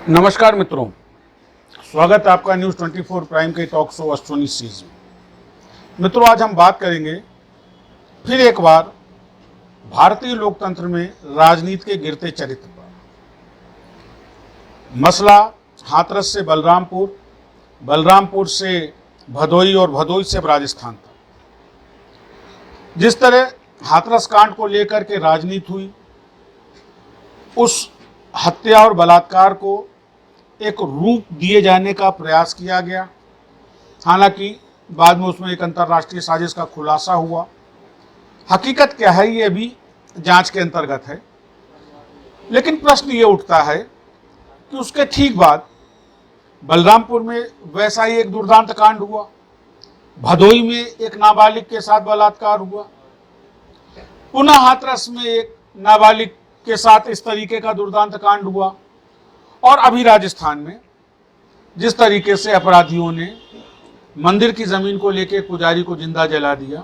नमस्कार मित्रों, स्वागत है आपका न्यूज़ 24 प्राइम के टॉक शो अश्विनी सीरीज में। मित्रों, आज हम बात करेंगे फिर एक बार भारतीय लोकतंत्र में राजनीति के गिरते चरित्र पर। मसला हाथरस से बलरामपुर, बलरामपुर से भदोई और भदोई से राजस्थान तक। जिस तरह हाथरस कांड को लेकर के राजनीति हुई, उस हत्या और बलात्कार को एक रूप दिए जाने का प्रयास किया गया। हालांकि बाद में उसमें एक अंतर्राष्ट्रीय साजिश का खुलासा हुआ। हकीकत क्या है ये अभी जांच के अंतर्गत है, लेकिन प्रश्न ये उठता है कि उसके ठीक बाद बलरामपुर में वैसा ही एक दुर्दांत कांड हुआ, भदोई में एक नाबालिग के साथ बलात्कार हुआ, पुनः हाथरस में एक नाबालिग के साथ इस तरीके का दुर्दांत कांड हुआ, और अभी राजस्थान में जिस तरीके से अपराधियों ने मंदिर की जमीन को लेकर पुजारी को जिंदा जला दिया।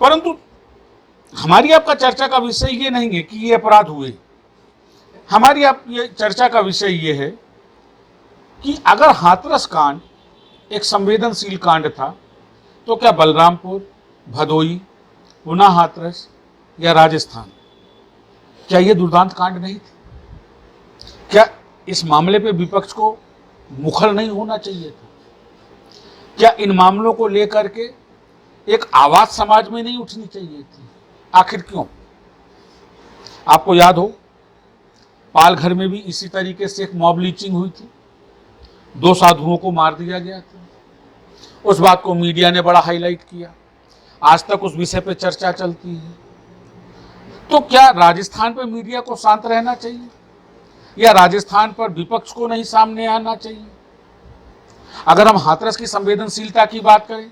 परंतु हमारी आपका चर्चा का विषय ये नहीं है कि ये अपराध हुए। हमारी आप ये चर्चा का विषय ये है कि अगर हाथरस कांड एक संवेदनशील कांड था, तो क्या बलरामपुर, भदोई, पुनः हाथरस या राजस्थान, क्या ये दुर्दांत कांड नहीं थे? क्या इस मामले पे विपक्ष को मुखर नहीं होना चाहिए था? क्या इन मामलों को लेकर के एक आवाज समाज में नहीं उठनी चाहिए थी? आखिर क्यों? आपको याद हो, पालघर में भी इसी तरीके से एक मॉब लिंचिंग हुई थी, 2 साधुओं को मार दिया गया था। उस बात को मीडिया ने बड़ा हाईलाइट किया, आज तक उस विषय पे चर्चा चलती है। तो क्या राजस्थान पे मीडिया को शांत रहना चाहिए, या राजस्थान पर विपक्ष को नहीं सामने आना चाहिए? अगर हम हाथरस की संवेदनशीलता की बात करें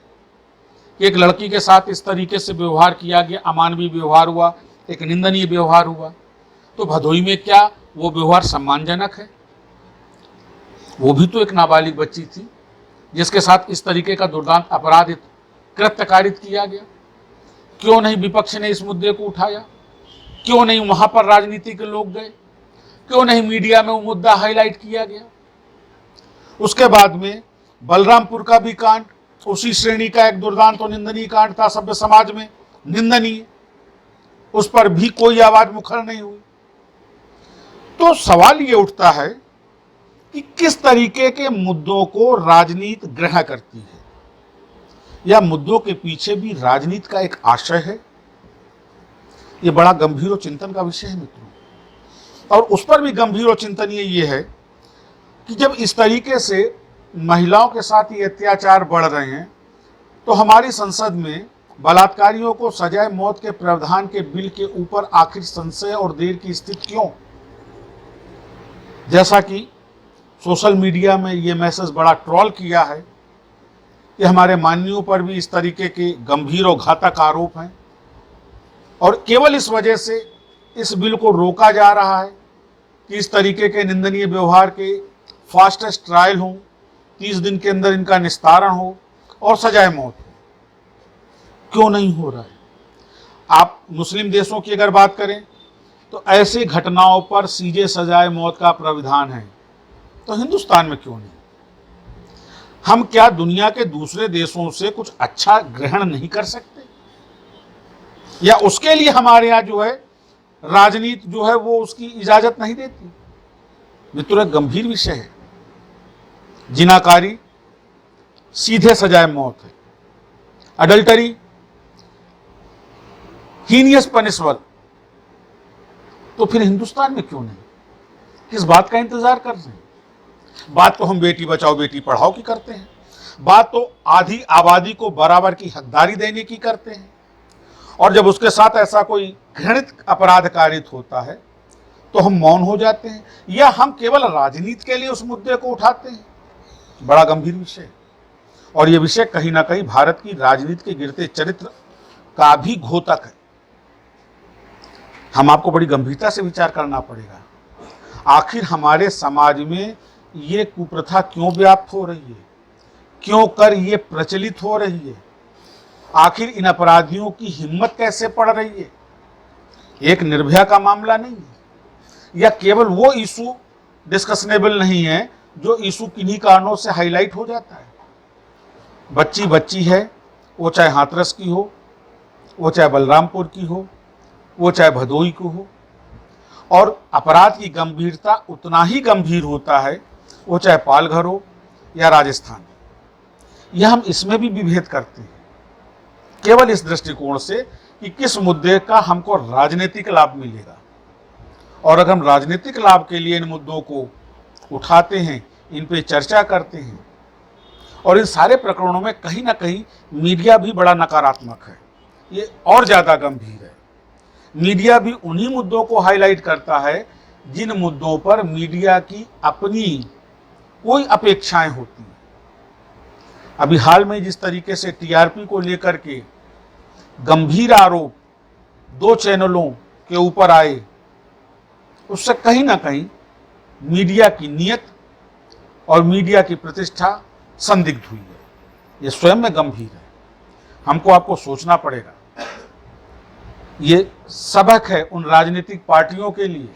कि एक लड़की के साथ इस तरीके से व्यवहार किया गया, अमानवीय व्यवहार हुआ, एक निंदनीय व्यवहार हुआ, तो भदोई में क्या वो व्यवहार सम्मानजनक है? वो भी तो एक नाबालिग बच्ची थी जिसके साथ इस तरीके का दुर्दांत अपराध कृत्य कारित किया गया। क्यों नहीं विपक्ष ने इस मुद्दे को उठाया? क्यों नहीं वहां पर राजनीति के लोग गए? क्यों नहीं मीडिया में वो मुद्दा हाईलाइट किया गया? उसके बाद में बलरामपुर का भी कांड उसी श्रेणी का एक दुर्दांत और निंदनीय कांड था, सभ्य समाज में निंदनीय, उस पर भी कोई आवाज मुखर नहीं हुई। तो सवाल ये उठता है कि किस तरीके के मुद्दों को राजनीति ग्रहण करती है, या मुद्दों के पीछे भी राजनीति का एक आशय है? ये बड़ा गंभीर और चिंतन का विषय है मित्रों। और उस पर भी गंभीर और चिंतनीय ये है कि जब इस तरीके से महिलाओं के साथ ये अत्याचार बढ़ रहे हैं, तो हमारी संसद में बलात्कारियों को सजाए मौत के प्रावधान के बिल के ऊपर आखिर संशय और देर की स्थिति क्यों? जैसा कि सोशल मीडिया में ये मैसेज बड़ा ट्रोल किया है कि हमारे माननीयों पर भी इस तरीके के गंभीर और घातक आरोप हैं, और केवल इस वजह से इस बिल को रोका जा रहा है कि इस तरीके के निंदनीय व्यवहार के फास्टेस्ट ट्रायल हो, 30 दिन के अंदर इनका निस्तारण हो और सजाए मौत हो। क्यों नहीं हो रहा है? आप मुस्लिम देशों की अगर बात करें तो ऐसी घटनाओं पर सीधे सजाए मौत का प्राविधान है, तो हिंदुस्तान में क्यों नहीं? हम क्या दुनिया के दूसरे देशों से कुछ अच्छा ग्रहण नहीं कर सकते, या उसके लिए हमारे यहाँ जो है राजनीति जो है वो उसकी इजाजत नहीं देती? मित्रों, एक गंभीर विषय है। जिनाकारी सीधे सजाए मौत है, अडल्टरी हीनियस पनिशबल। तो फिर हिंदुस्तान में क्यों नहीं? किस बात का इंतजार कर रहे हैं? बात तो हम बेटी बचाओ बेटी पढ़ाओ की करते हैं, बात तो आधी आबादी को बराबर की हकदारी देने की करते हैं, और जब उसके साथ ऐसा कोई घृणित अपराध कारित होता है तो हम मौन हो जाते हैं, या हम केवल राजनीति के लिए उस मुद्दे को उठाते हैं? बड़ा गंभीर विषय, और यह विषय कहीं ना कहीं भारत की राजनीति के गिरते चरित्र का भी घोतक है। हम आपको बड़ी गंभीरता से विचार करना पड़ेगा। आखिर हमारे समाज में ये कुप्रथा क्यों व्याप्त हो रही है? क्यों कर ये प्रचलित हो रही है? आखिर इन अपराधियों की हिम्मत कैसे पड़ रही है? एक निर्भया का मामला नहीं है, या केवल वो इशू डिस्कशनेबल नहीं है, जो इशू किन्हीं कारणों से हाईलाइट हो जाता है। बच्ची बच्ची है, वो चाहे हाथरस की हो, वो चाहे बलरामपुर की हो, वो चाहे भदोही की हो, और अपराध की गंभीरता उतना ही गंभीर होता है, वो चाहे पालघर हो या राजस्थान। यह हम इसमें भी विभेद करते हैं, केवल इस दृष्टिकोण से कि किस मुद्दे का हमको राजनीतिक लाभ मिलेगा। और अगर हम राजनीतिक लाभ के लिए इन मुद्दों को उठाते हैं, इन पे चर्चा करते हैं, और इन सारे प्रकरणों में कहीं ना कहीं मीडिया भी बड़ा नकारात्मक है, ये और ज़्यादा गंभीर है। मीडिया भी उन्हीं मुद्दों को हाईलाइट करता है जिन मुद्दों पर मीडिया की अपनी कोई अपेक्षाएं होती हैं। अभी हाल में जिस तरीके से टीआरपी को लेकर के गंभीर आरोप 2 चैनलों के ऊपर आए, उससे कहीं ना कहीं मीडिया की नीयत और मीडिया की प्रतिष्ठा संदिग्ध हुई है। ये स्वयं में गंभीर है, हमको आपको सोचना पड़ेगा। ये सबक है उन राजनीतिक पार्टियों के लिए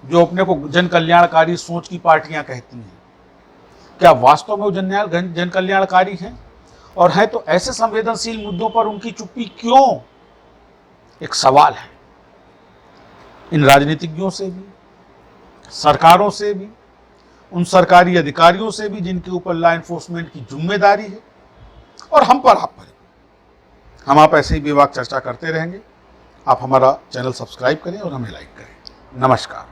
जो अपने को जन कल्याणकारी सोच की पार्टियां कहती हैं। क्या वास्तव में वो जन कल्याणकारी हैं? और है तो ऐसे संवेदनशील मुद्दों पर उनकी चुप्पी क्यों? एक सवाल है। इन राजनीतिज्ञों से भी, सरकारों से भी, उन सरकारी अधिकारियों से भी जिनके ऊपर लॉ एनफोर्समेंट की जिम्मेदारी है, और हम पर, आप पर। हम आप ऐसे ही बेबाक चर्चा करते रहेंगे। आप हमारा चैनल सब्सक्राइब करें और हमें लाइक करें। नमस्कार।